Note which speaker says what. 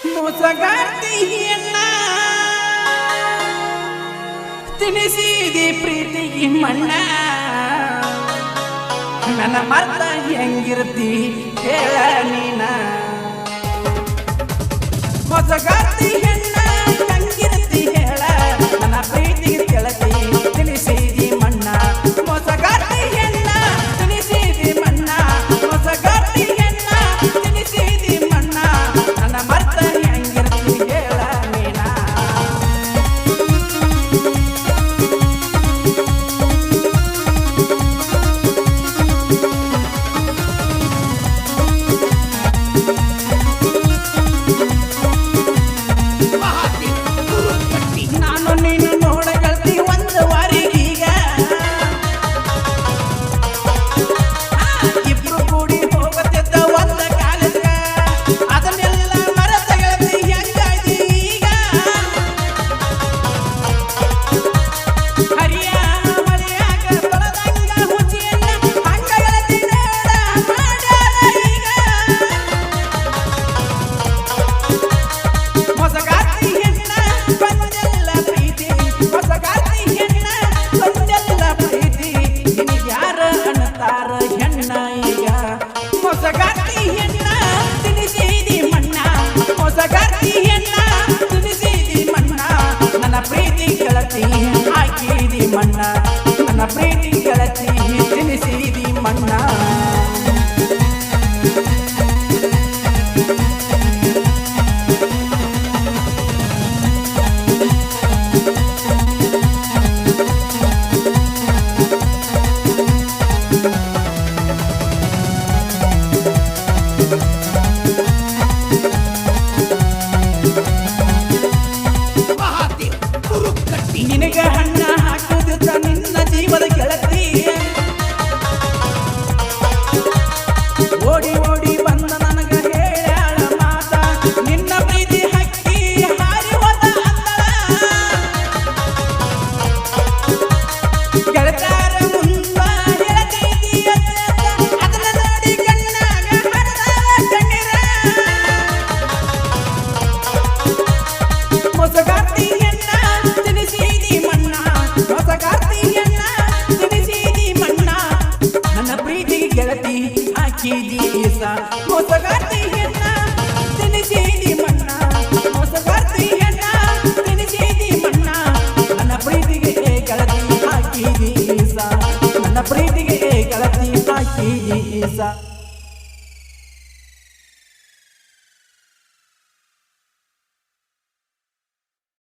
Speaker 1: ಮೋಸಗಾರ್ತಿಯನ್ನ ತಿನಿಸಿದಿ ಪ್ರೀತಿಗೆ ಮಣ್ಣ ನನ್ನ ಮರ್ತ ಹೆಂಗಿರ್ತಿ ಹೇಳ ನೀನ ಮೋಸಗಾರ್ತಿಯನ್ನ ಹೆಂಗಿರ್ತಿ ಹೇಳ ನನ್ನ ಪ್ರೀತಿಗೆ ಕೆಳತಿ ತಿನಿಸಿದಿ ಮಣ್ಣ ಮೋಸಗಾರ್ತಿಯನ್ನ ತಿನಿಸಿದಿ ಮಣ್ಣ ಮೋಸಗಾರ್ತಿಯನ್ನ ತಿನಿಸಿದಿ ಮಣ್ಣ ನನ್ನ ಮರ್ತ ಹೆಂಗಿರ್ತಿ ಹೇಳ ನೀನ ನಾನು ನೀನು ನೋಡಗಲ್ತಿ ಒಂದು ವಾರಿಗೀಗ ಇಬ್ರು ಕೂಡಿ ಹೋಗುತ್ತಿದ್ದ ಒಂದ ಕಾಲಕ್ಕ ಅದನ್ನೆಲ್ಲ ಮರೆತ ಗೆಳತಿ ಹೆಂಗಾಯ್ತಿ ಈಗ ಹರಿಯ ಮಳೆಯಾಗ ತೊಳೆದಂಗ ಹುಚಿಯನ್ನ ಹಂಗ ಗೆಳತಿ ನೋಡ ಮಾಡ್ಯಾರ ಈಗ ಮೋಸಗಾರ್ತಿಯನ್ನ ಕೊಂದೆಲ್ಲ ಪ್ರೀತಿ ಮೋಸಗಾರ್ತಿಯನ್ನ ಕೊಂದೆಲ್ಲ ಪ್ರೀತಿ ನಿನಗ್ಯಾರ ಅನ್ನತಾರ ಹೆಣ್ಣ ಈಗ ಮೋಸಗಾರ್ತಿಯನ್ನ ತಿನಿಸಿದಿ ಮಣ್ಣ ಮೋಸಗಾರ್ತಿಯನ್ನ ತಿನಿಸಿದಿ ಮಣ್ಣ ನನ್ನ ಪ್ರೀತಿ ಗೆಳತಿ ಹಾಕಿದಿ ಮಣ್ಣ ನನ್ನ ಪ್ರೀತಿ ಗೆಳತಿ ತಿನಿಸಿದಿ ಮಣ್ಣ ನಿನಗ ಹಣ್ಣ ಹಾಕುತ್ತ ನಿನ್ನ ಜೀವದ ಗೆಳತಿ ಓಡಿ ಓಡಿ ಬಂದ ನನಗ ಹೇಳ್ಯಾಳ ಮಾತ ನಿನ್ನ ಪ್ರೀತಿ ಹಕ್ಕಿ ಹಾರಿ ಹೋದ ಅಂದಳ ಗೆಳತಾರ ಮುಂದ ಹೇಳ್ತಿದಿ ಅದನ್ನ ನೋಡಿ ಕಣ್ಣಾಗ ಹರಿದಾವ ಕಣ್ಣೀರ ಮೋಸಗಾರ್ತಿಯನ್ನ ತಿನಿಸಿದಿ ಮಣ್ಣ ಮೋಸಗಾರ್ತಿಯನ್ನ ತಿನಿಸಿದಿ ಮಣ್ಣ ನನ್ನ ಪ್ರೀತಿಗೆ ಗೆಳತಿ ಹಾಕಿದಿ ಈಸ ಮೋಸಗಾರ್ತಿಯನ್ನ ತಿನಿಸಿದಿ ಮಣ್ಣ ಮೋಸಗಾರ್ತಿಯನ್ನ ತಿನಿಸಿದಿ ಮಣ್ಣ ನನ್ನ ಪ್ರೀತಿಗೆ ಗೆಳತಿ ಹಾಕಿದಿ ಈಸ ನನ್ನ ಪ್ರೀತಿಗೆ ಗೆಳತಿ ಹಾಕಿದಿ ಈಸ